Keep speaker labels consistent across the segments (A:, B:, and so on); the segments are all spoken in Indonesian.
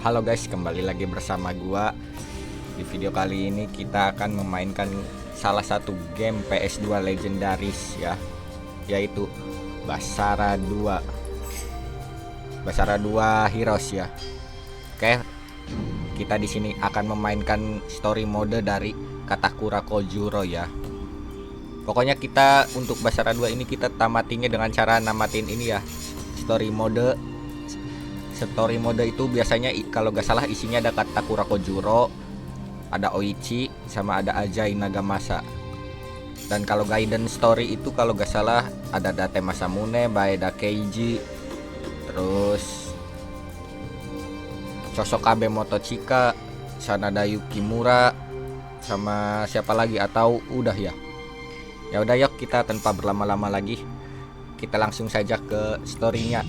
A: Halo guys, kembali lagi bersama gua. Di video kali ini kita akan memainkan salah satu game PS2 legendaris ya, yaitu Basara 2. Basara 2 Heroes ya. Oke. Kita di sini akan memainkan story mode dari Katakura Kojuro ya. Pokoknya kita untuk Basara 2 ini kita tamatinya dengan cara namatin ini ya. Story mode itu biasanya kalau gak salah isinya ada Katakura Kojuro, ada Oichi, sama ada Ajay Nagamasa. Dan kalau guidance story itu kalau gak salah ada Date Masamune, Baeda Keiji, terus Chosokabe Motochika, Sanada Yukimura, sama siapa lagi atau udah ya. Ya udah yuk kita tanpa berlama-lama lagi kita langsung saja ke storynya.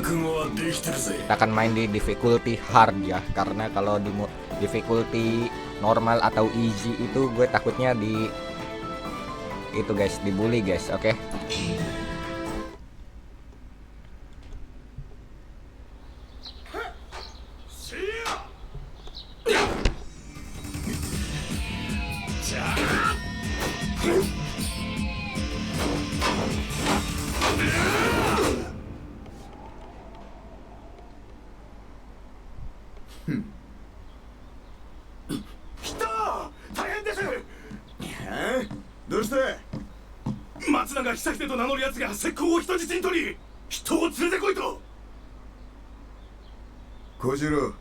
A: Kita akan main di difficulty hard ya, karena kalau di difficulty normal atau easy itu gue takutnya di itu guys, dibully guys. Oke.
B: 松永久秀と名乗る奴が石膏を人質に取り人を連れてこいと。
C: 小次郎、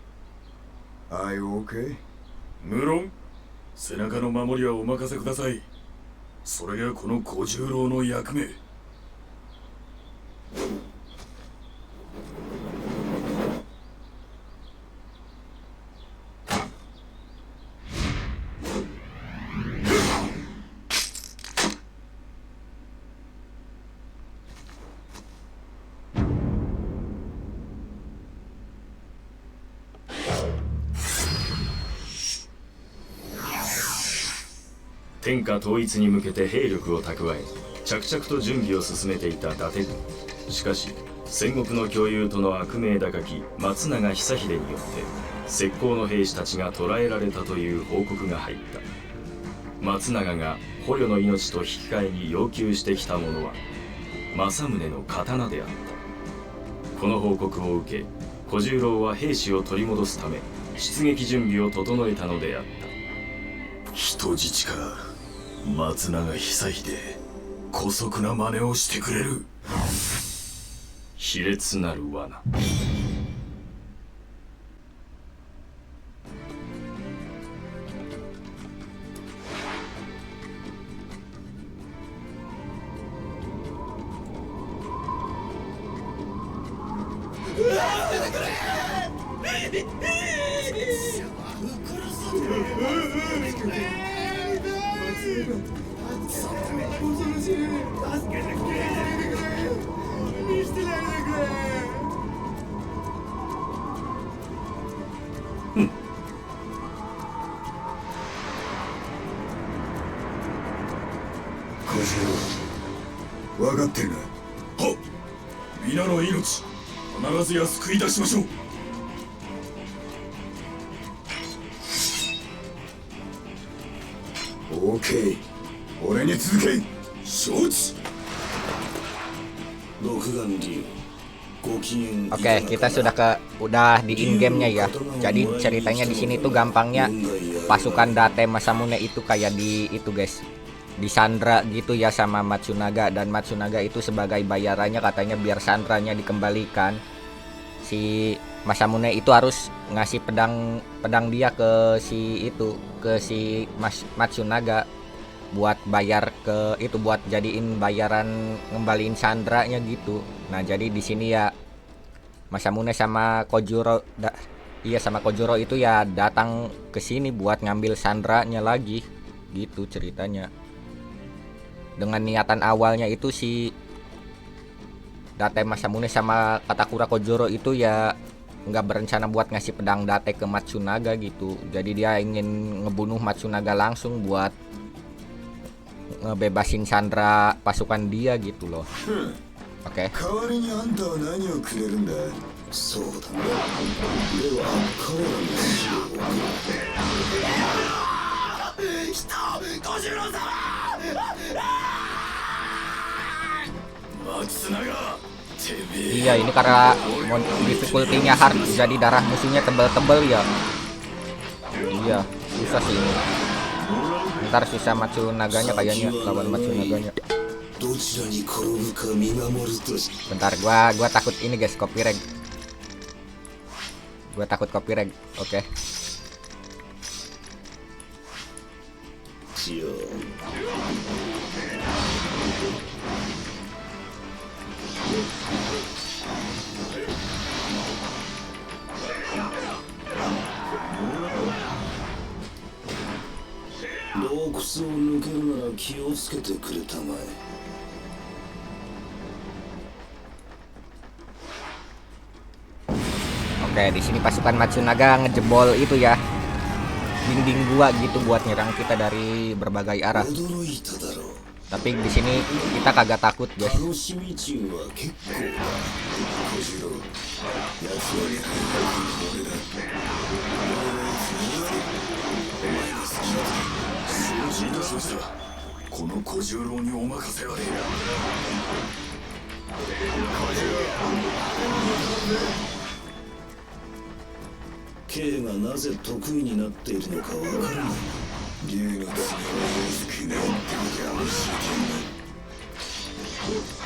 C: Are you okay?
B: 無論背中の守りはお任せください。それがこの小十郎の役目。天下統一に向けて兵力を蓄え着々と準備を進めていた伊達軍。しかし戦国の共有との悪名高き松永久秀によって石膏の兵士たちが捕らえられたという報告が入った。松永が捕虜の命と引き換えに要求してきたものは政宗の刀であった。この報告を受け小十郎は兵士を取り戻すため出撃準備を整えたのであった。人質か。松永久秀、姑息な真似をしてくれる。卑劣なる罠。
C: 小次郎、分かってるな。
B: はっ、皆の命必ずや救い出しましょう。
C: オーケー、俺に続け。
B: 承知。
A: Oke, kita udah di in gamenya ya. Jadi ceritanya di sini tuh gampangnya pasukan Date Masamune itu kayak di itu guys, disandra gitu ya sama Matsunaga, dan Matsunaga itu sebagai bayarannya katanya biar sandranya dikembalikan, si Masamune itu harus ngasih pedang dia ke si Matsunaga buat bayar ke itu, buat jadiin bayaran ngembaliin sandranya gitu. Nah, jadi di sini ya Masamune sama Kojuro sama Kojuro itu ya datang ke sini buat ngambil sandranya lagi gitu ceritanya. Dengan niatan awalnya itu si Date Masamune sama Katakura Kojuro itu ya nggak berencana buat ngasih pedang Date ke Matsunaga gitu. Jadi dia ingin ngebunuh Matsunaga langsung buat ngebebasin sandra pasukan dia gitu loh. Oke.
C: 代わりにあんたは何をくれるんだ。そうだな。では彼らの死を送る。人、小次郎様。松永、てめえ。
A: Iya, ini karena difficulty-nya hard, jadi darah musuhnya tebel-tebel ya. Iya, susah sih ini. Ntar susah Matsunaganya kayaknya, lawan Matsunaganya.
C: どちらに転ぶか見守るとし。
A: Bentar, gua takut ini guys, copy reg. Gua takut copy reg. Oke.
C: しよう。 洞窟を抜けるなら気をつけてくれたまえ。
A: Oke, di sini pasukan Matsunaga ngejebol itu ya. Dinding gua gitu buat nyerang kita dari berbagai arah.
C: 驚いただろう。
A: Tapi di sini kita kagak takut, guys.
C: 楽しみ中は結構だ。小次郎、奴はやはり俺だ。お前が好きだ。承知いたしました。この小十郎にお任せあれ。K がなぜ得意になっているのかわからない。竜の次は大きくなってことは教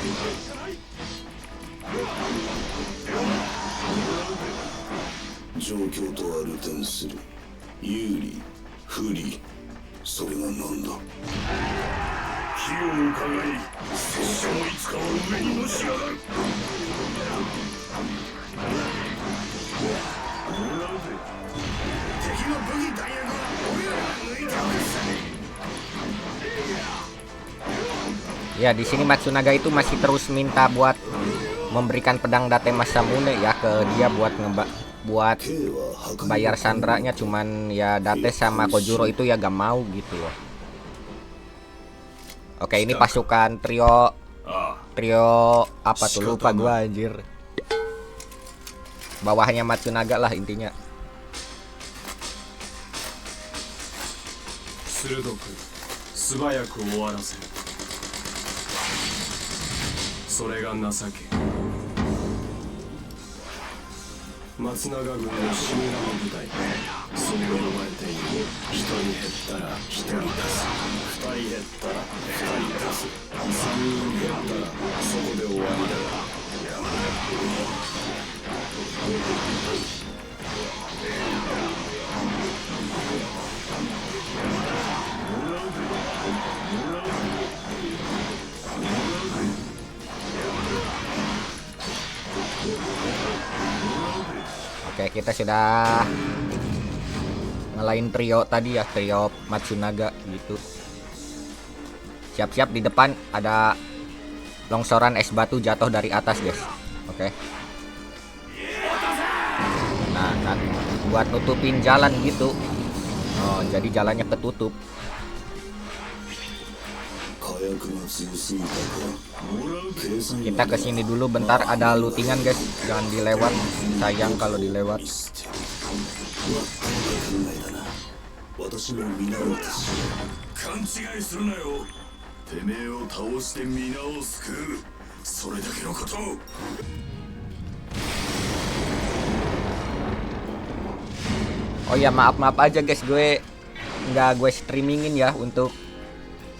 C: えてない。状況とは流転する。有利、不利、それが何だ。気を伺い、拙者もいつかは上にのし上がる。敵の武器弾薬は俺らが抜いておくさね。
A: Ya, di sini Matsunaga itu masih terus minta buat memberikan pedang Date Masamune ya ke dia buat buat bayar sandranya, cuman ya Date sama Kojuro itu ya gak mau gitu loh. Oke, ini pasukan trio apa tuh, lupa gua anjir. Bawahnya Matsunaga lah intinya.
D: 鋭く素早く終わらせる。それが情け。松永軍の死にの部隊、そう呼ばれている。一人減ったら一人足す、二人減ったら二人足す、三人減ったらそこで終わりだ。
A: Oke, kita sudah ngelain trio tadi ya, trio Matsunaga gitu. Siap-siap, di depan ada longsoran es batu jatuh dari atas, guys. Oke. Nah, kan buat nutupin jalan gitu. Oh, jadi jalannya ketutup. Kita kesini dulu bentar, ada lootingan guys, jangan dilewat, sayang kalau dilewat. Oh ya, maaf aja guys, gue streamingin ya untuk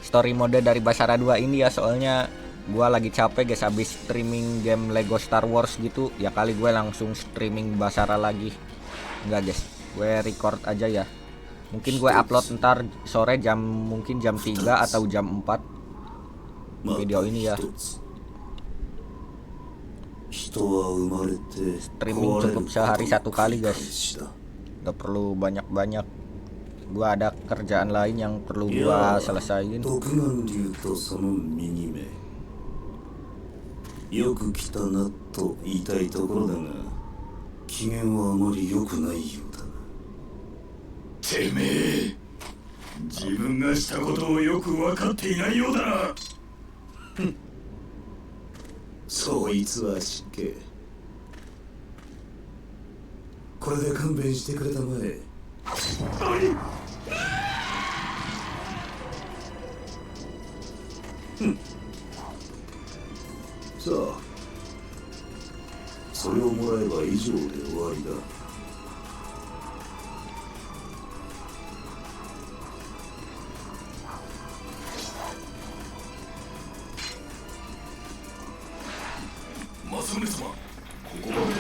A: story mode dari Basara 2 ini ya, soalnya gue lagi capek guys habis streaming game Lego Star Wars gitu ya, kali gue langsung streaming Basara lagi. Enggak guys, gue record aja ya, mungkin gue upload ntar sore mungkin jam 3 atau jam 4 video ini ya. Streaming cukup sehari 1 kali guys, gak perlu banyak-banyak. Gua ada kerjaan lain yang perlu gua selesaiin.
C: そいつは失敬。これで勘弁してくれたまえ。さあ、それをもらえば以上で終わりだ。政宗様、ここまで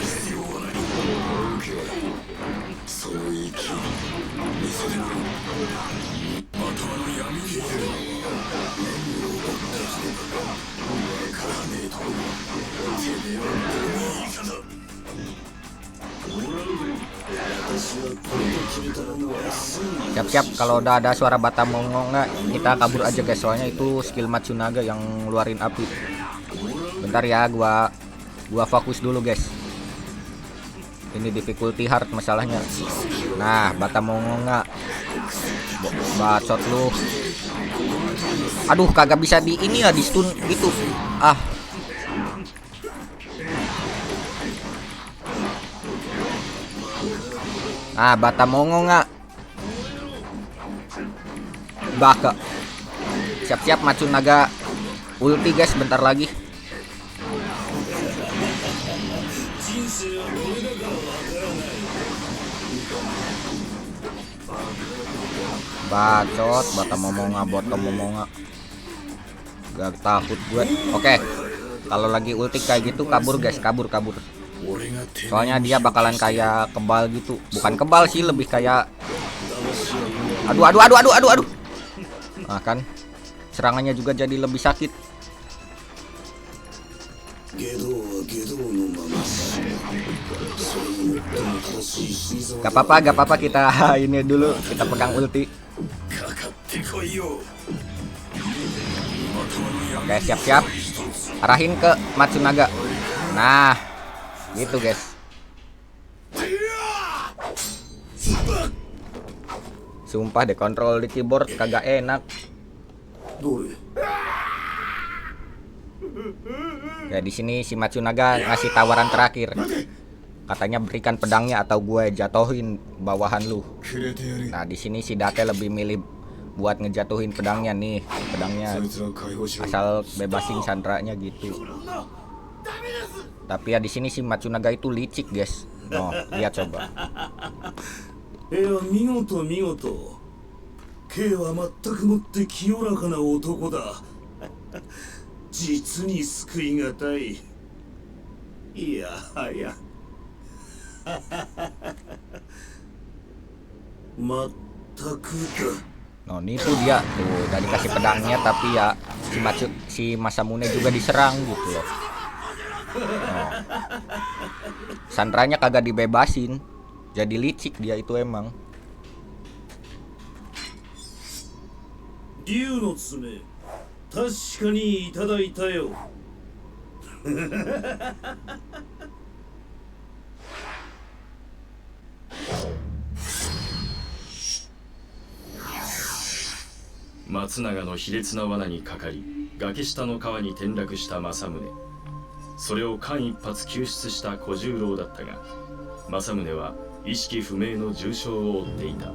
C: 必要はない。その意気見せてみろ。まとわの闇にいる念を持った人だ。わからねえとてめえはどうにいかだ。私はこれで決めたのはすぐに。
A: Siap-siap, kalau udah ada suara Batamongo nggak, kita kabur aja guys, soalnya itu skill Matsunaga yang ngeluarin api. Bentar ya, gua fokus dulu guys. Ini difficulty hard masalahnya. Nah, Batamongo nggak, bacot lu. Aduh, kagak bisa di ini ya, di stun gitu. Ah, Batamongo nggak, baka. Siap-siap Matsunaga ulti guys, bentar lagi. Bacot, Batamongo. Gak takut gue. Oke, kalau lagi ulti kayak gitu kabur guys, kabur. Soalnya dia bakalan kayak kebal gitu. Bukan kebal sih, lebih kayak aduh. Nah kan, serangannya juga jadi lebih sakit. Gak apa-apa kita ini dulu, kita pegang ulti. Oke, siap-siap. Arahin ke Matsunaga. Nah, gitu guys. Sumpah deh, kontrol di keyboard kagak enak. Ya di sini si Matsunaga ngasih tawaran terakhir. Katanya berikan pedangnya atau gue jatohin bawahan lu. Nah di sini si Date lebih milih buat ngejatuhin pedangnya nih, pedangnya asal bebasin Sandranya gitu. Tapi ya di sini si Matsunaga itu licik guys. Oh, lihat coba.
C: 見事。K は全くもって清らかな男だ。実に救いがたい。いやはや。全くだ。
A: No, ini tuh dia tuh udah dikasih pedangnya, tapi ya si Masamune juga diserang gitu loh. Oh. Sandranya kagak dibebasin, jadi licik dia itu emang.
C: 竜の爪、確かにいただいたよ。
B: 松永の卑劣な罠にかかり、崖下の川に転落した政宗。それを間一髪救出した小十郎だったが、政宗は意識不明の重傷を負っていた。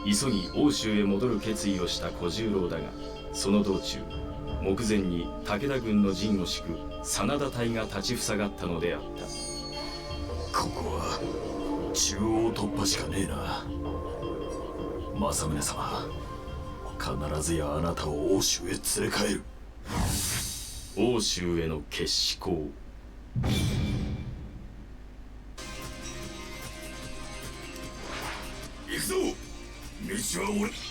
B: 急ぎ欧州へ戻る決意をした小十郎だが、その道中、目前に武田軍の陣を敷く真田隊が立ちふさがったのであった。
C: ここは中央突破しかねえな。政宗様、必ずやあなたを欧州へ連れ帰る。
B: 欧州への決死行。
C: 行くぞ。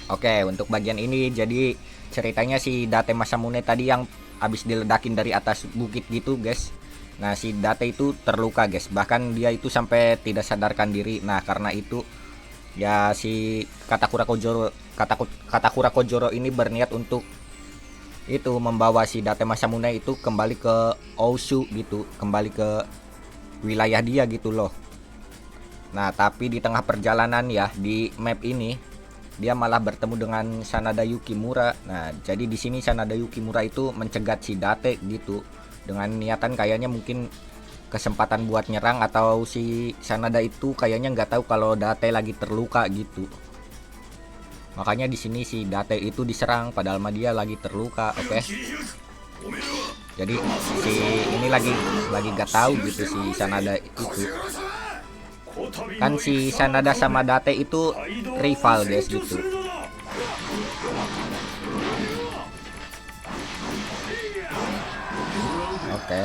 A: Oke, untuk bagian ini jadi ceritanya si Date Masamune tadi yang habis diledakin dari atas bukit gitu guys. Nah si Date itu terluka guys, bahkan dia itu sampai tidak sadarkan diri. Nah karena itu ya si Katakura Kojoro ini berniat untuk itu membawa si Date Masamune itu kembali ke Oushu gitu, kembali ke wilayah dia gitu loh. Nah tapi di tengah perjalanan ya di map ini dia malah bertemu dengan Sanada Yukimura. Nah, jadi di sini Sanada Yukimura itu mencegat si Date gitu dengan niatan kayaknya mungkin kesempatan buat nyerang, atau si Sanada itu kayaknya nggak tahu kalau Date lagi terluka gitu. Makanya di sini si Date itu diserang padahal mah dia lagi terluka. Oke. Jadi si ini lagi nggak tahu gitu si Sanada itu. Kan si Sanada sama Date itu rival guys gitu. Oke.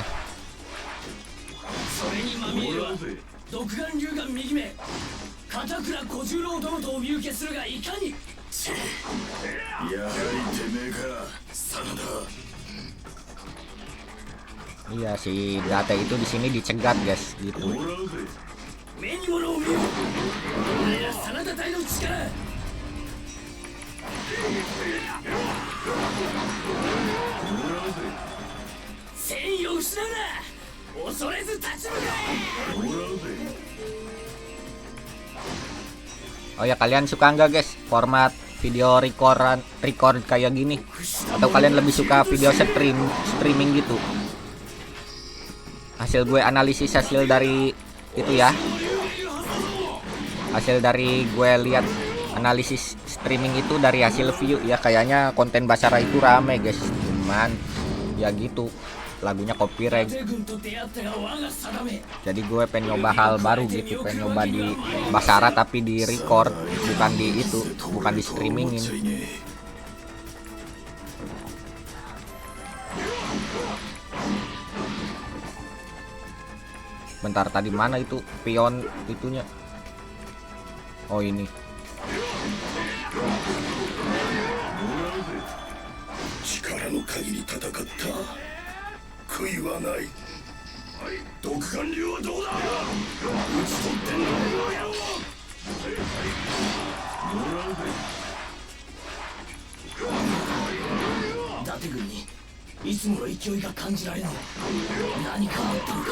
C: それにまみえは独眼竜が右目片倉小十郎殿とお見受けするがいかに。
D: やはりてめえか真田。
A: Iya, si Date itu di sini dicegat guys gitu.
C: 目に物を見よ。俺ら真田隊の力。戦意を失うな。恐れず立ち向かえ。
A: Oh ya, kalian suka nggak guys format video record kayak gini? Atau kalian lebih suka video streaming gitu? Hasil gue analisis hasil dari itu ya. Hasil dari gue lihat analisis streaming itu dari hasil view ya, kayaknya konten Basara itu rame guys. Cuman ya gitu, lagunya copyright. Jadi gue pengen nyoba hal baru gitu, pengen nyoba di Basara tapi di record, bukan di itu, bukan di streamingin. Bentar, tadi mana itu pion itunya? Oh ini.
D: 力の限り戦った悔いはない。独眼竜はどうだ。打ち取ってんのこの野郎。
C: 伊達軍にいつもの勢いが感じられる。何かあったのか。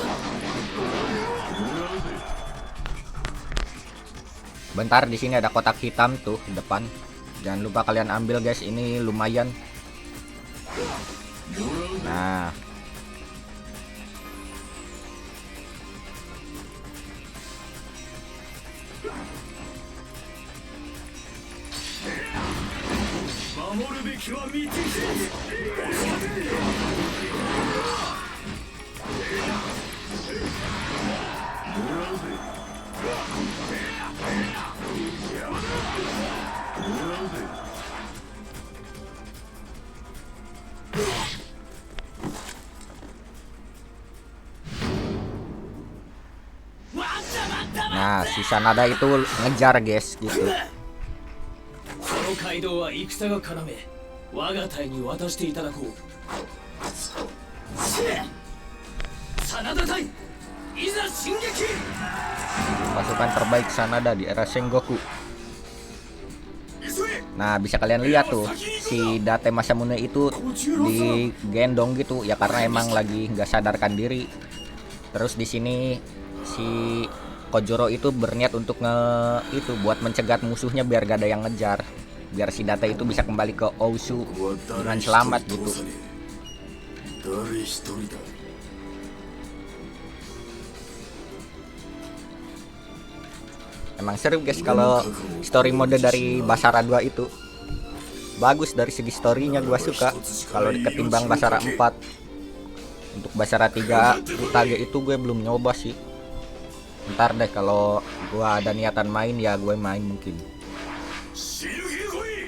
A: Bentar, di sini ada kotak hitam tuh depan. Jangan lupa kalian ambil guys, ini lumayan. Nah. Nah, si Sanada itu ngejar guys gitu.
C: この街道は戦が要我が隊に渡していただこう。真田隊いざ進撃。
A: Pasukan terbaik Sanada di era Sengoku. Nah, bisa kalian lihat tuh si Date Masamune itu digendong gitu ya, karena emang lagi nggak sadarkan diri. Terus di sini si Kojuro itu berniat untuk buat mencegat musuhnya biar gak ada yang ngejar, biar si Date itu bisa kembali ke Ousu dengan selamat gitu. Emang seru guys kalau story mode dari Basara 2 itu. Bagus dari segi storynya, gua suka kalau ketimbang Basara 4. Untuk Basara 3 Utage itu gue belum nyoba sih. Ntar deh kalau gua ada niatan main ya gue main mungkin.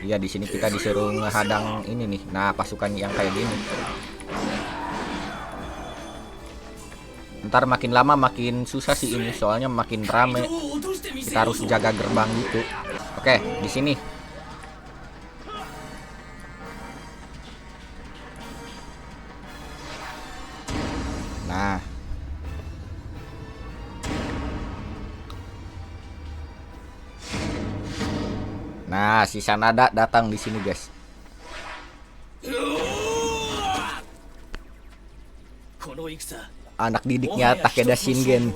A: Iya, di sini kita disuruh ngehadang ini nih. Nah, pasukan yang kayak gini. Ntar makin lama makin susah sih ini, soalnya makin rame. Kita harus jaga gerbang gitu. Oke, di sini. Nah. Nah, si Sanada datang di sini, guys. Anak didiknya Takeda Shingen.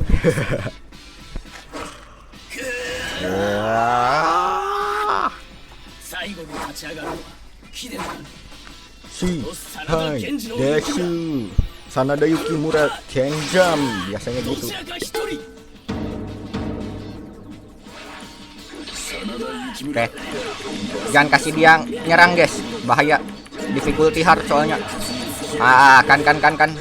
A: Si hai desu Sanada Yukimura Kenjam, biasanya gitu. Oke, jangan kasih dia nyerang guys, bahaya. Difficulty hard soalnya. Kan.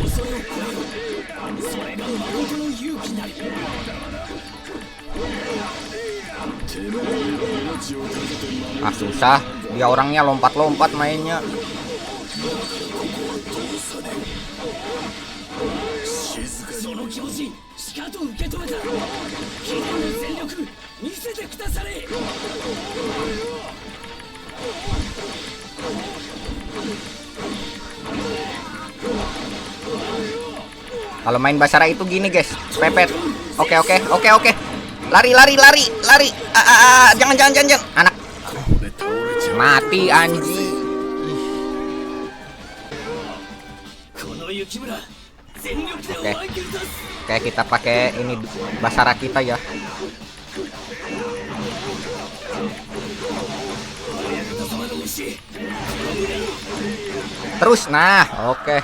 A: Susah, dia orangnya lompat-lompat mainnya. Kalau main Basara itu gini guys, pepet. Oke. Lari. Jangan. Anak mati anjing. Oke, kita pakai ini Basara kita ya. Terus, nah, oke.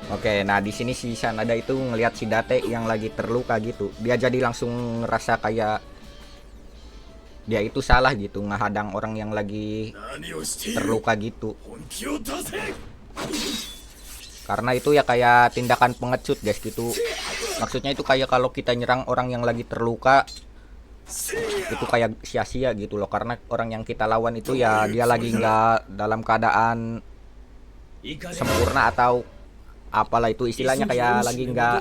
A: Oke, nah di sini si Sanada itu ngelihat si Date yang lagi terluka gitu. Dia jadi langsung ngerasa kayak dia itu salah gitu, ngehadang orang yang lagi terluka gitu. Karena itu ya kayak tindakan pengecut guys gitu. Maksudnya itu kayak kalau kita nyerang orang yang lagi terluka, itu kayak sia-sia gitu loh. Karena orang yang kita lawan itu ya dia lagi nggak dalam keadaan sempurna atau apalah itu istilahnya, kayak lagi nggak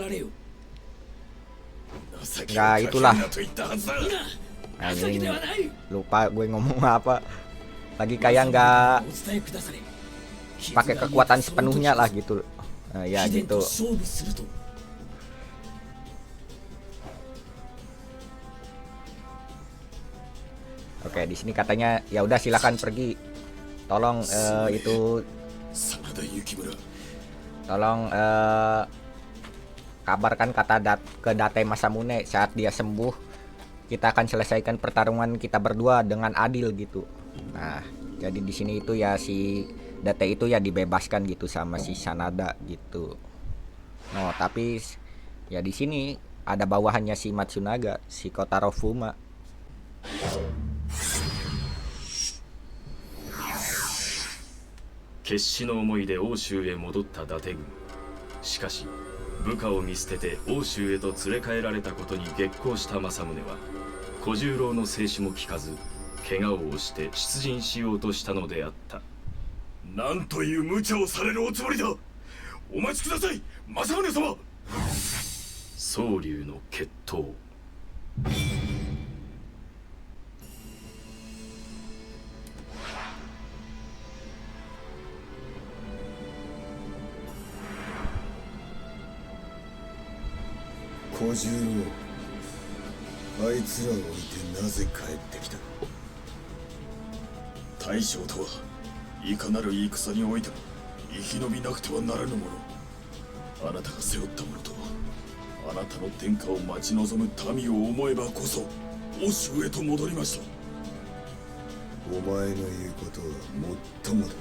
A: itulah. Anjing, lupa gue ngomong apa. Lagi kayak nggak pakai kekuatan sepenuhnya lah gitu. Nah, ya gitu. Oke, di sini katanya ya udah silakan pergi. Tolong Tolong kabarkan ke Date Masamune saat dia sembuh. Kita akan selesaikan pertarungan kita berdua dengan adil gitu. Nah, jadi di sini itu ya si Date itu ya dibebaskan gitu sama si Sanada gitu. No, tapi ya di sini ada bawahannya si Matsunaga, si Kotaro Fuma.
B: 決死の思いで欧州へ戻った伊達軍。しかし部下を見捨てて欧州へと連れ帰られたことに激高した政宗は小十郎の制止も聞かず怪我を押して出陣しようとしたのであった。
C: なんという無茶をされるおつもりだ。お待ちください、政宗様。
B: 宗龍の決闘。
C: 小十郎、あいつらを置いてなぜ帰ってきた。大将とはいかなる戦においても生き延びなくてはならぬもの。あなたが背負ったものとあなたの天下を待ち望む民を思えばこそ欧州へと戻りました。お前の言うことはもっともだ。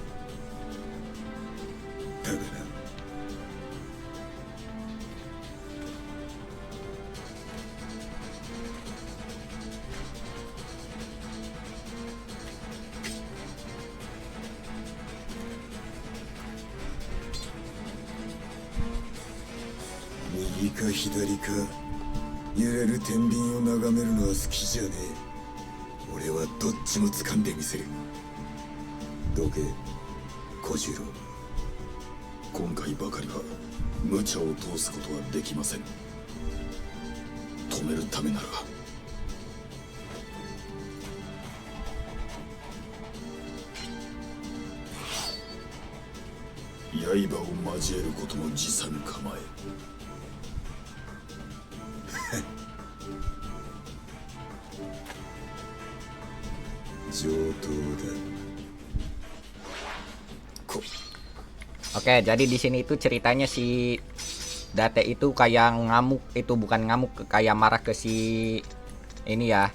C: だがな、右か左か揺れる天秤を眺めるのは好きじゃねえ。俺はどっちも掴んでみせる。どけ小十郎、今回ばかりは無茶を通すことはできません。止めるためなら刃を交えることも辞さぬ構え。上等だ。
A: Oke, jadi di sini itu ceritanya si Date itu kayak ngamuk, itu bukan ngamuk, kayak marah ke si ini ya,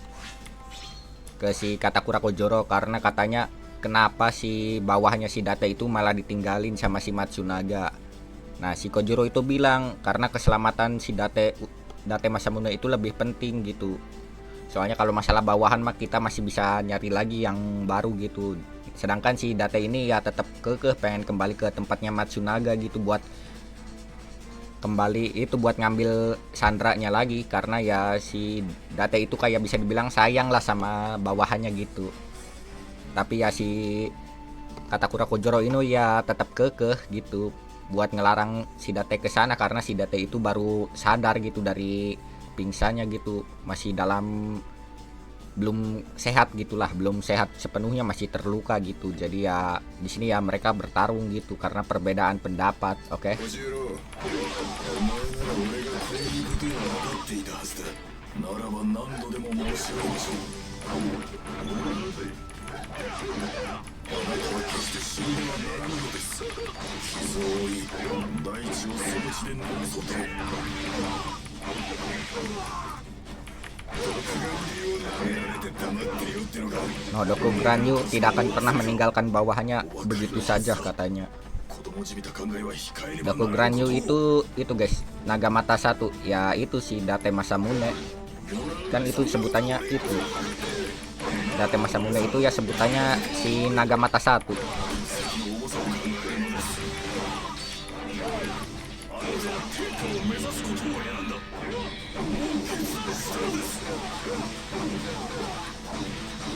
A: ke si Katakura Kojoro, karena katanya kenapa si bawahnya si Date itu malah ditinggalin sama si Matsunaga. Nah, si Kojoro itu bilang karena keselamatan si Date Masamune itu lebih penting gitu. Soalnya kalau masalah bawahan mah kita masih bisa nyari lagi yang baru gitu. Sedangkan si Date ini ya tetap kekeh pengen kembali ke tempatnya Matsunaga gitu, buat kembali itu buat ngambil sandranya lagi, karena ya si Date itu kayak bisa dibilang sayang lah sama bawahannya gitu. Tapi ya si Katakura Kojoro ini ya tetap kekeh gitu buat ngelarang si Date ke sana, karena si Date itu baru sadar gitu dari pingsannya gitu, masih dalam belum sehat gitulah, belum sehat sepenuhnya, masih terluka gitu. Jadi ya di sini ya mereka bertarung gitu karena perbedaan pendapat. Oke.
C: 小十郎お前なら俺がこういうことを分かっていたはずだ。ならば何度でも申し上げましょう。あなたは決して死んではならぬのです。傷を負い大地をその地で直そうと。
A: No, Doku Granyu tidak akan pernah meninggalkan bawahannya begitu saja katanya. Doku Granyu itu guys, naga mata satu, ya itu si Date Masamune. Kan itu sebutannya itu. Date Masamune itu ya sebutannya si naga mata satu.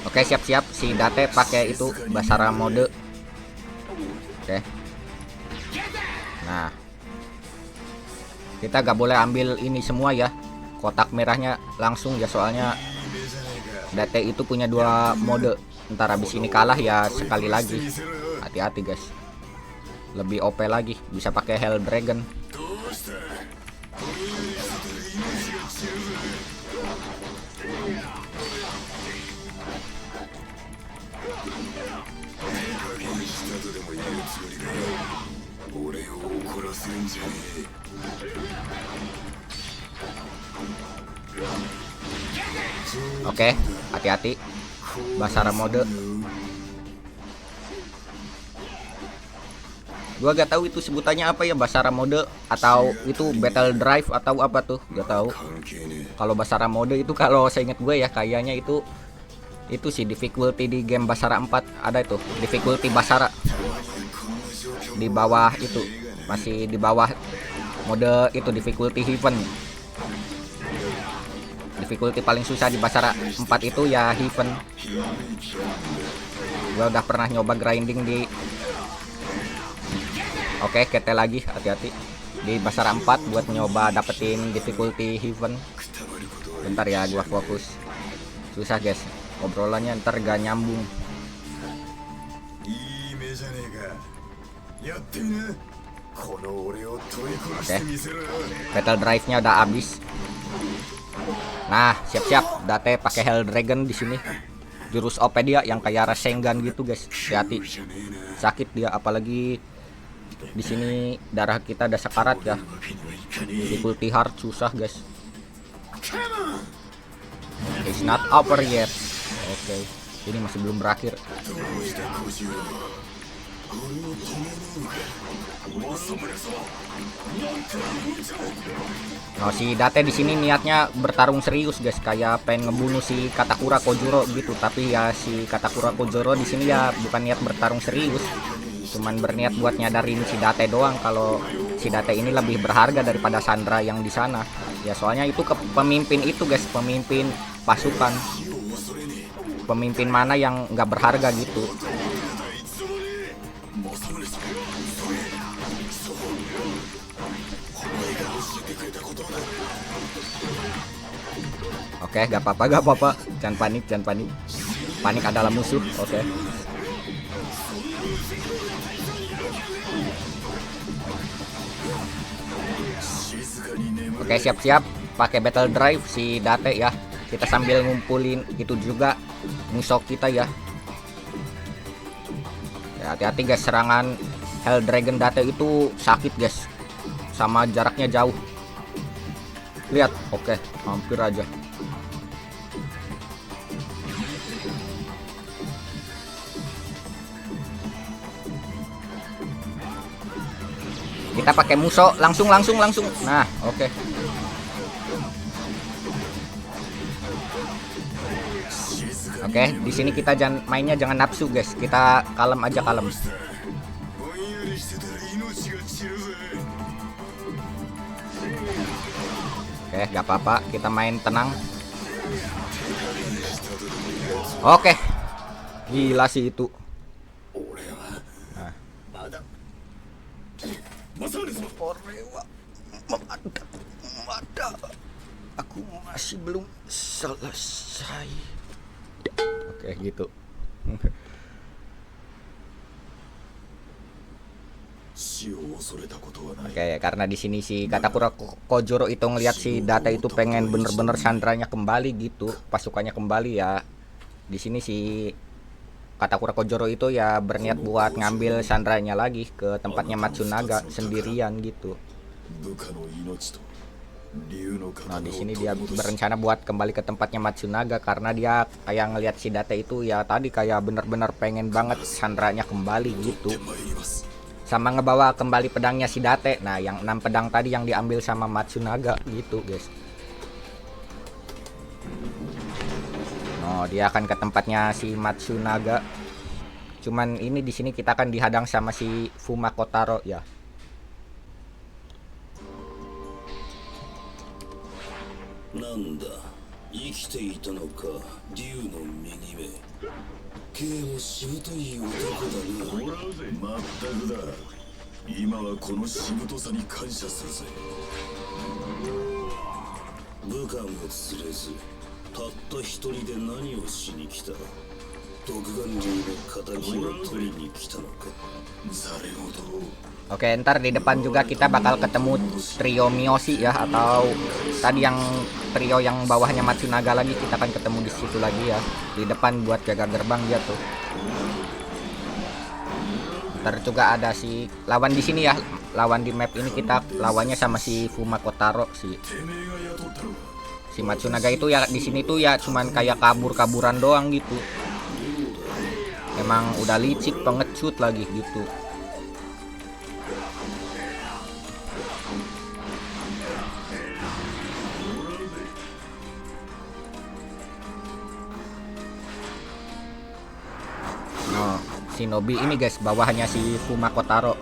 A: Oke, siap-siap si Date pakai itu Basara mode. Oke. Nah, kita gak boleh ambil ini semua ya, kotak merahnya langsung ya, soalnya Date itu punya 2 mode. Ntar habis ini kalah ya sekali lagi. Hati-hati guys, lebih OP lagi, bisa pakai Hell Dragon. Oke, hati-hati. Basara mode. Gua gak tahu itu sebutannya apa ya, Basara mode atau itu Battle Drive atau apa tuh, gak tahu. Kalau Basara mode itu kalau saya ingat gue ya kayaknya itu sih difficulty di game Basara 4 ada itu, difficulty Basara. Di bawah itu, masih di bawah mode itu difficulty Heaven. Difficulty paling susah di Basara 4 itu ya Heaven. Gua udah pernah nyoba grinding di Oke, kete lagi, hati-hati di Basara 4 buat nyoba dapetin difficulty Heaven. Bentar ya, gua fokus. Susah guys, obrolannya ntar gak nyambung. Oke, battle drive-nya udah habis. Nah, siap-siap Date pakai Hell Dragon di sini. Jurus OP dia yang kayak Rasengan gitu guys. Hati-hati. Sakit dia, apalagi di sini darah kita udah sekarat ya. Difficulty hard susah guys. It's not over yet. Oke, ini masih belum berakhir. Nah, si Date di sini niatnya bertarung serius guys, kayak pengen ngebunuh si Katakura Kojoro gitu. Tapi ya si Katakura Kojoro di sini ya bukan niat bertarung serius, cuman berniat buat nyadarin si Date doang kalau si Date ini lebih berharga daripada Sandra yang di sana. Ya soalnya itu pemimpin itu guys, pemimpin pasukan, pemimpin mana yang nggak berharga gitu. Oke, gak apa-apa. Jangan panik. Panik adalah musuh. Oke. Oke, siap-siap pakai battle drive si Date ya. Kita sambil ngumpulin itu juga musuh kita ya. Ya, hati-hati guys, serangan Hell Dragon Date itu sakit guys, sama jaraknya jauh. Lihat, oke, hampir aja. Kita pakai muso, langsung. Nah, oke. Oke, di sini kita mainnya jangan nafsu guys. Kita kalem aja, kalem.
C: ぼんやりしてたら命が散るぜ
A: Oke, gak apa-apa, kita main tenang. Oke, gila sih itu.
C: 俺は
A: Nah.
C: まだマサール様
A: Aku masih belum selesai. Oke, gitu.
C: 死を恐れたことはない
A: Oke, karena di sini si Katakura Kojuro itu ngelihat si Date itu pengen bener-bener sandranya kembali gitu, pasukannya kembali ya. Di sini si Katakura Kojuro itu ya berniat buat ngambil sandranya lagi ke tempatnya Matsunaga sendirian gitu.
C: 部下の命と竜の
A: Nah,
C: 刀
A: di
C: を
A: sini
C: 取
A: dia
C: り戻し
A: berencana buat kembali ke tempatnya Matsunaga karena dia kayak ngelihat si Date itu ya tadi kayak bener-bener pengen banget sandranya kembali gitu.
C: 参ります
A: Sama ngebawa kembali pedangnya si Date. Nah, yang 6 pedang tadi yang diambil sama Matsunaga gitu, guys. Oh, dia akan ke tempatnya si Matsunaga. Cuman ini di sini kita akan dihadang sama si Fumako Taro ya.
D: なんだ生きていたのか竜の右目Kもしぶとい男だな
C: まったくだ今はこのしぶとさに感謝するぜ
D: 部下も連れずたった一人で何をしに来た独眼竜の仇を取りに来たのか
C: ざれ言を
A: Oke, ntar di depan juga kita bakal ketemu trio Miyoshi ya, atau tadi yang trio yang bawahnya Matsunaga lagi, kita akan ketemu di situ lagi ya, di depan buat jaga gerbang dia tuh. Ntar juga ada si lawan di sini ya, lawan di map ini kita lawannya sama si Fumako Taro si Matsunaga itu ya. Di sini tuh ya cuman kayak kabur-kaburan doang gitu. Emang udah licik, pengecut lagi gitu. No, Shinobi ini guys, bawahnya si Fumako Taro.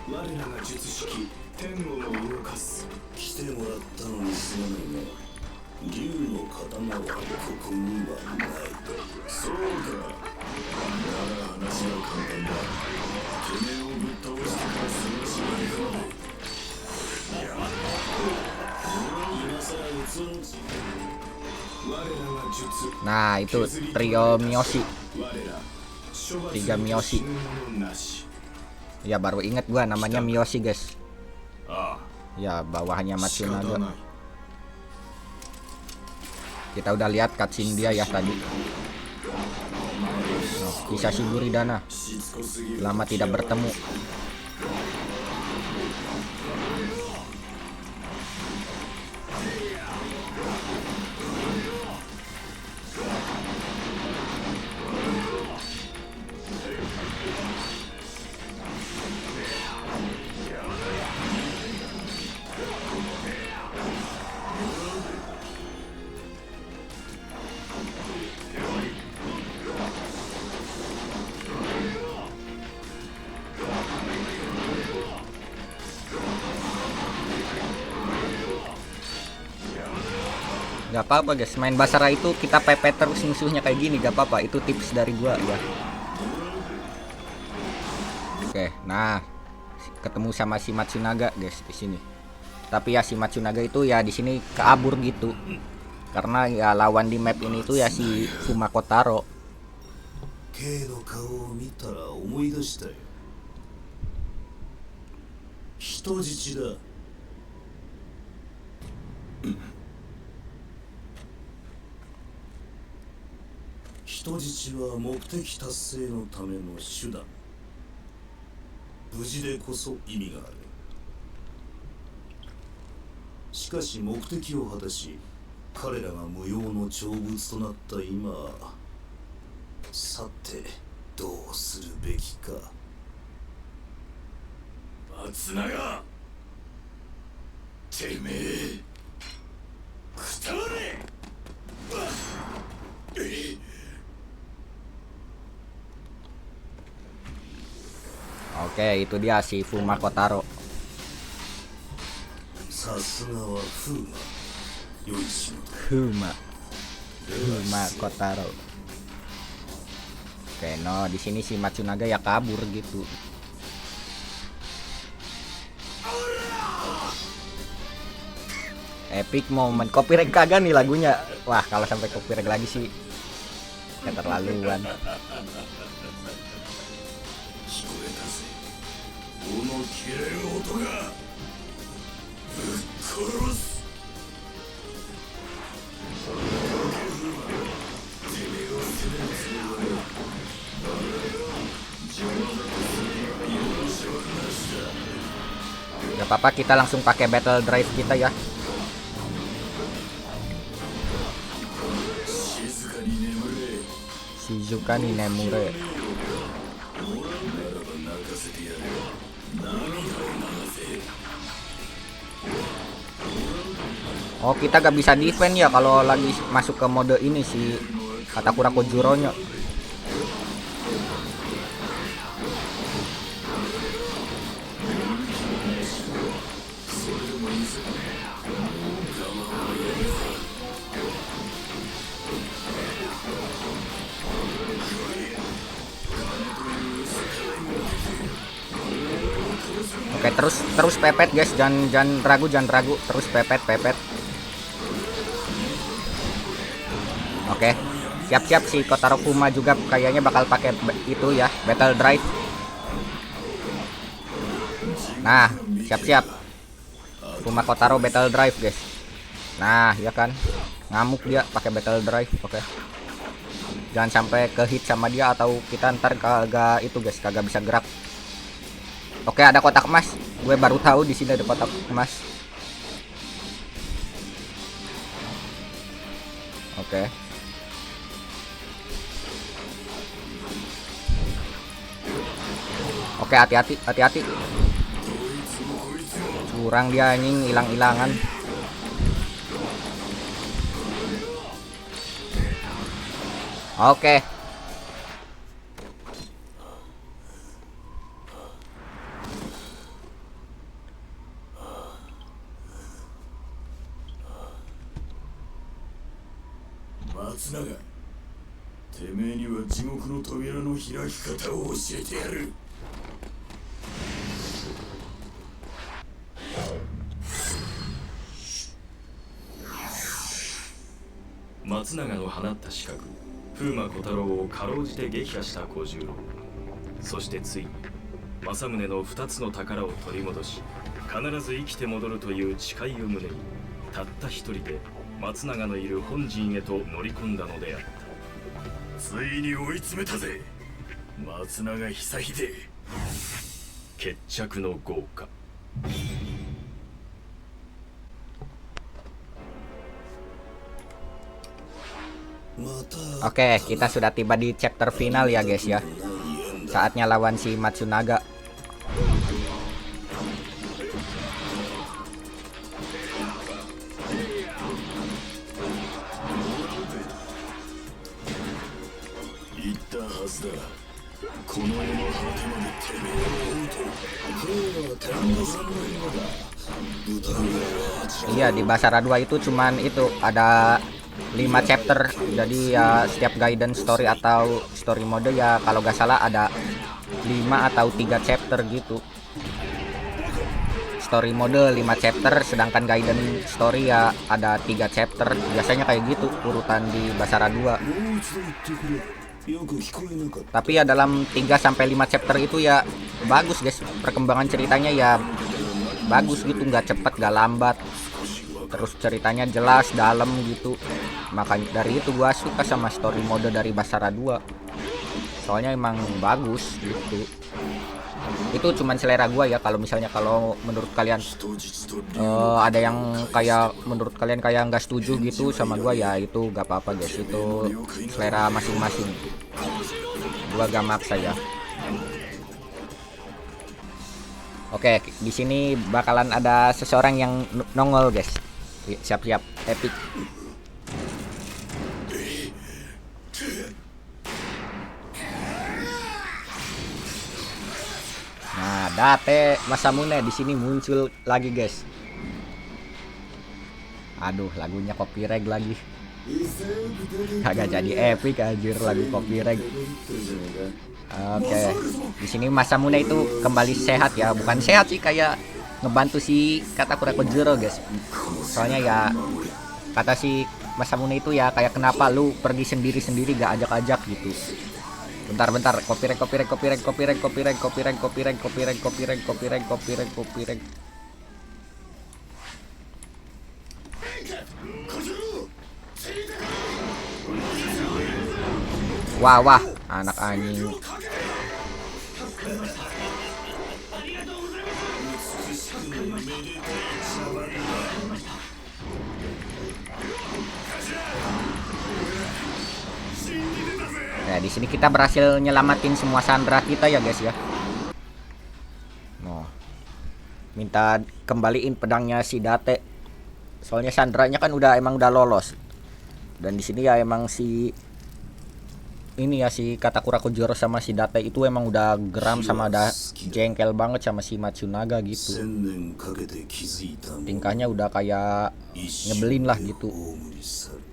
D: 我らが術式天を動かす来てもらったのにすまないが竜の刀はここにはない
C: そうかなら話は簡単だてめえをぶっ倒してからその芝居か
D: 今さら打つんじ我らが術
A: Nah, itu trio Miyoshi.
D: 我ら処罰
A: Tiga Miyoshi.
D: なし
A: Ya baru inget gua namanya Miyoshi guys.
C: あ
A: Ya bawahnya
C: あ仕方
A: Matsunaga.
C: ない
A: Kita udah lihat cutscene dia ya tadi. No, Hisashiguri Dana.
C: しつこすぎる
A: Lama tidak bertemu. Gak apa-apa guys, main Basara itu kita pepet terus musuhnya kayak gini, gak apa-apa. Itu tips dari gua ya. Oke, nah ketemu sama si Matsunaga guys di sini. Tapi ya si Matsunaga itu ya di sini kabur gitu. Karena ya lawan di map ini tuh ya si Fumako Taro.
D: K の顔を見たら思い出したよ人質だ人
C: 人質は目的達成のための手段。無事でこそ意味がある。しかし目的を果たし、彼らが無用の長物となった今、さてどうするべきか。松永、てめえくたばれ。
A: Oke, itu dia si Fuma Kotaro.
C: さすがは風魔、良い仕事だ。
A: Fuma Kotaro. Oke, no, di sini si Matsunaga ya kabur gitu. Epic moment. Copyright kagak nih lagunya. Wah, kalau sampai copyright lagi sih keterlaluan.
C: 聞こえたぜ。この切れる音がぶっ殺す。てめえを捨てるつもりは邪魔だとする容赦はなしだ。
A: Gak apa-apa, kita langsung pakai battle drive kita ya.
C: 静かに眠れ。
A: Shizuka ni Nemure.
C: ならば泣かせてやる。涙を流せ。
A: Oh, kita gak bisa defend ya kalau lagi masuk ke mode ini si Katakura Kojuro-nya. Oke, terus pepet guys, jangan ragu, terus pepet. Oke, siap-siap si Kotaro Fuma juga kayaknya bakal pakai itu ya, battle drive. Nah, siap-siap. Fuma Kotaro battle drive guys. Nah, ya kan, ngamuk dia pakai battle drive. Oke, jangan sampai ke hit sama dia atau kita ntar kagak itu guys, kagak bisa gerak. Oke, ada kotak emas. Gue baru tahu di sini ada kotak emas. Oke. Oke, hati-hati. Curang dia anjing, hilang-hilangan. Oke.
C: 松永、てめえには地獄の扉の開き方を教えてやる。
B: 松永の放った刺客風魔小太郎をかろうじて撃破した小十郎。そしてついに政宗の2つの宝を取り戻し、必ず生きて戻るという誓いを胸に、たった一人で松永のいる本陣へと乗り込んだのであった。
C: ついに追い詰めたぜ、松永久秀。
B: 決着の豪華。
A: Oke, kita sudah tiba di chapter final ya guys ya. Saatnya lawan si Matsunaga. Iya, di Basara 2 itu cuman itu ada 5 chapter. Jadi ya setiap guidance story atau story mode ya kalau gak salah ada 5 atau 3 chapter gitu. Story mode 5 chapter, sedangkan guidance story ya ada 3 chapter. Biasanya kayak gitu urutan di Basara 2. Tapi ya dalam 3-5 chapter itu ya bagus guys, perkembangan ceritanya ya bagus gitu, nggak cepet, nggak lambat, terus ceritanya jelas, dalam gitu. Makanya dari itu gua suka sama story mode dari Basara 2. Soalnya emang bagus gitu. Itu cuman selera gua ya. Kalau misalnya kalau menurut kalian
C: 人質と竜
A: ada yang kayak menurut kalian kayak nggak setuju gitu sama gua ya, itu gak apa-apa guys, itu selera masing-masing. Gua gak maksa ya. Oke, di sini bakalan ada seseorang yang nongol guys. Siap-siap, epic. Nah, Date Masamune di sini muncul lagi guys. Aduh, lagunya copyright lagi. Kagak jadi epic anjir lagu copyright. Oke. Di sini Masamune itu kembali sehat ya, bukan sehat sih, kayak ngebantu si Katakura Kojuro guys. Soalnya ya kata si Masamune itu ya kayak kenapa lu pergi sendiri-sendiri gak ajak-ajak gitu. Bentar, copyright. Wah, anak anjing. Nah, di sini kita berhasil nyelamatin semua sandera kita ya guys ya. Nah, minta kembaliin pedangnya si Date. Soalnya sanderanya kan emang udah lolos. Dan di sini ya emang si ini ya si Katakura Kojuro sama si Date itu emang udah geram sama udah jengkel banget sama si Matsunaga gitu.
C: 1000年かけて築いたもの
A: Tingkahnya udah kayak
C: 一
A: nyebelin
C: 瞬
A: lah
C: で
A: gitu.
C: 葬り去る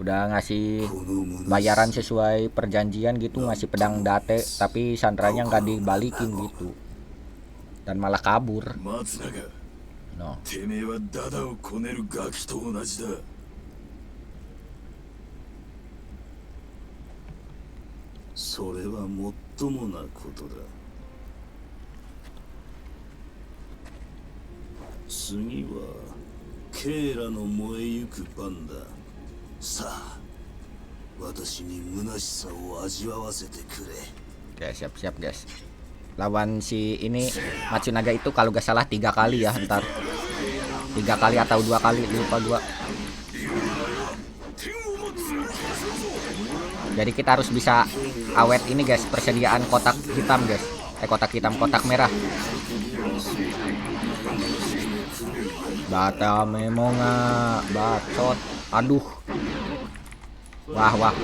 A: Udah ngasih
C: この胸
A: bayaran sesuai perjanjian gitu, ngasih pedang Date tapi sandranya nggak dibalikin gitu dan malah kabur.
C: 松永
A: No.
C: てめえはダダをこねるガキと同じだそれはもっともなことだ次はケイラの燃えゆく番ださあ私に虚しさを味わわせてくれ
A: Oke, siap-siap guys. Lawan si ini Matsunaga itu kalau gak salah 3 kali ya, ntar 3 kali atau 2 kali, lupa gua. Jadi kita harus bisa awet ini guys, persediaan kotak hitam guys. Kotak hitam, kotak merah. Bata memonga, bacot. Aduh. Wah.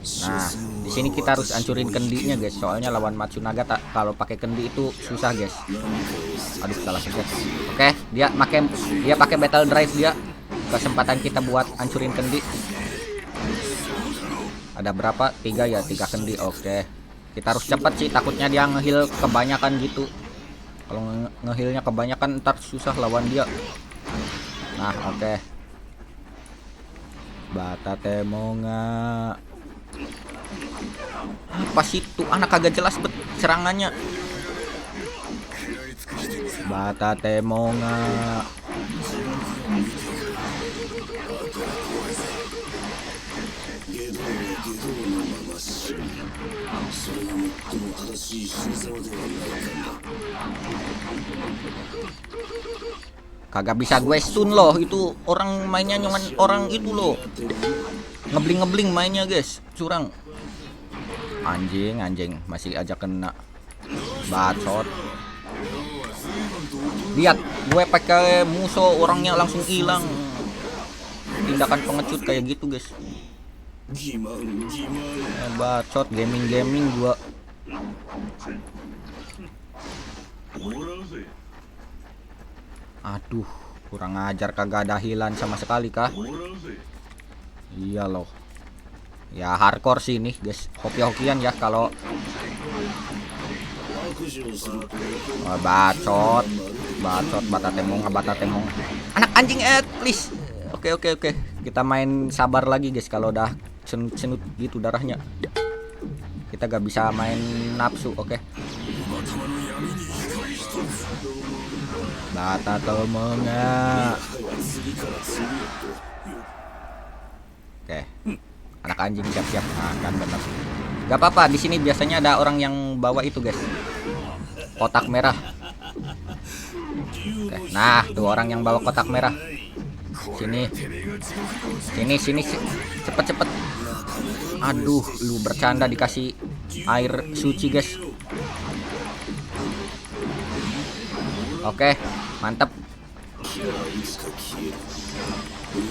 A: Nah, di sini kita harus hancurin kendinya guys. Soalnya lawan Matsunaga kalau pakai kendi itu susah guys. Aduh, salah pencet. Oke, dia pakai battle drive dia. Kesempatan kita buat hancurin kendi. Ada berapa? 3 ya, 3 kendi. Oke. Kita harus cepat sih, takutnya dia ngeheal kebanyakan gitu. Kalau ngehealnya kebanyakan ntar susah lawan dia. Nah, oke. Bata temonga. Apa sih itu? Anak kagak jelas bet serangannya. Bata temonga. Kagak bisa gue stun loh, itu orang mainnya cuman orang itu loh. Ngebling mainnya guys, curang. Anjing, masih aja kena. Bacot. Lihat, gue pakai musuh orangnya langsung hilang. Tindakan pengecut kayak gitu guys. Bacot, gaming gua. Aduh, kurang ajar, kagak ada healan sama sekali kah? Iya loh. Ya hardcore sih ini guys, hoki-hokian ya kalau bacot, bata temong. Anak anjing please. Oke. Kita main sabar lagi guys, kalau udah senut gitu darahnya. Kita gak bisa main nafsu, oke. Hinata Tomoga. Oke. Anak anjing siap-siap. Nah, kan benar. Gak apa-apa, di sini biasanya ada orang yang bawa itu, guys. Kotak merah. Oke. Nah, tuh orang yang bawa kotak merah. Sini. Sini. Cepet. Aduh, lu bercanda dikasih air suci, guys. Oke, mantap.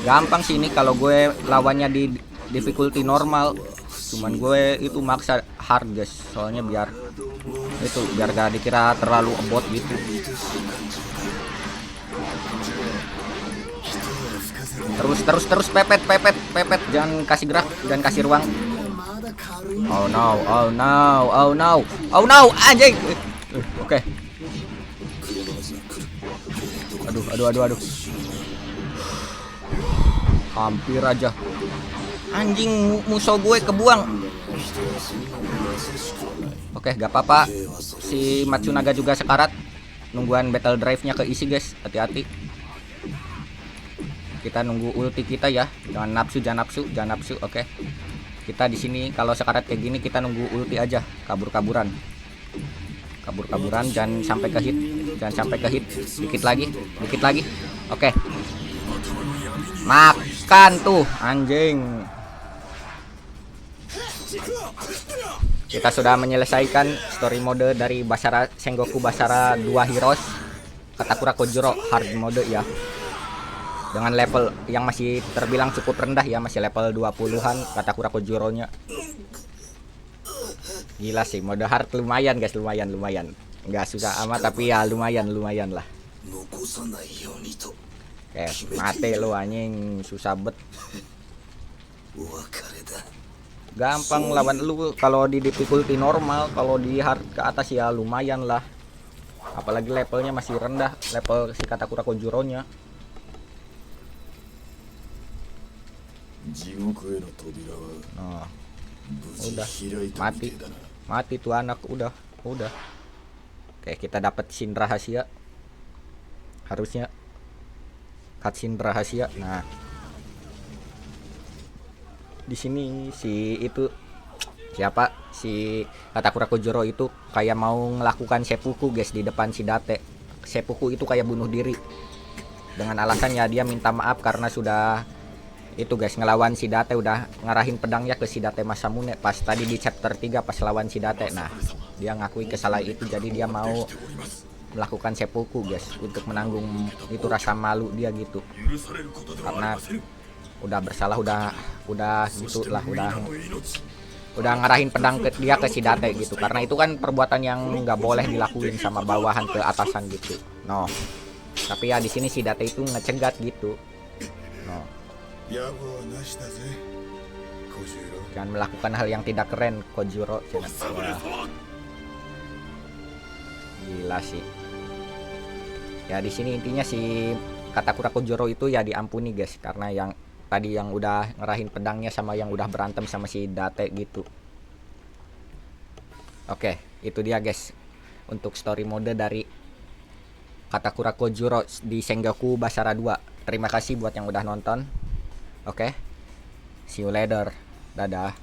A: Gampang sih ini kalau gue lawannya di difficulty normal. Cuman gue itu maksa hard, guys. Soalnya biar gak dikira terlalu bot gitu. Terus pepet. Jangan kasih gerak, jangan kasih ruang. Oh no, anjing. Oke. Aduh. Hampir aja. Anjing, musuh gue kebuang. Oke, gak apa-apa. Si Matsunaga juga sekarat. Nungguan battle drive-nya keisi, guys. Hati-hati. Kita nunggu ulti kita ya. Jangan nafsu. Oke. Kita di sini kalau sekarat kayak gini kita nunggu ulti aja. Kabur-kaburan, jangan sampai ke hit. Dikit lagi. Oke. Makan tuh anjing. Kita sudah menyelesaikan story mode dari Sengoku Basara 2 Heroes Katakura Kojuro hard mode ya. Dengan level yang masih terbilang cukup rendah ya, masih level 20-an Katakura Kojuro-nya. Gila sih, mode hard lumayan guys, lumayan. Nggak susah amat tapi ya lumayan lah. Oke, mati lu anjing, susah bet. Gampang lawan lu kalau di difficulty normal, kalau di hard ke atas ya lumayan lah. Apalagi levelnya masih rendah, level si Katakura Kojuro-nya. Nah, udah mati tuh anak, udah. Oke, kita dapat scene rahasia. Harusnya cutscene rahasia. Nah, di sini si Katakura Kojuro itu kayak mau melakukan seppuku guys di depan si Date. Seppuku itu kayak bunuh diri dengan alasannya dia minta maaf karena sudah itu guys ngelawan si Date, udah ngarahin pedangnya ke si Date Masamune pas tadi di chapter 3 pas lawan si Date. Nah, dia ngakui kesalahan itu, jadi dia mau melakukan seppuku guys untuk menanggung itu rasa malu dia gitu. Karena udah bersalah, udah gitulah, udah ngarahin pedang ke dia ke si Date gitu. Karena itu kan perbuatan yang nggak boleh dilakuin sama bawahan ke atasan gitu. No. Tapi ya di sini si Date itu ngecegat gitu. No. Jangan melakukan hal yang tidak keren, Kojuro. Gila sih. Ya di sini intinya si Katakura Kojuro itu ya diampuni guys, karena yang tadi yang udah ngerahin pedangnya sama yang udah berantem sama si Date gitu. Oke, itu dia guys untuk story mode dari Katakura Kojuro di Sengoku Basara 2. Terima kasih buat yang udah nonton. Oke, see you later. Dadah.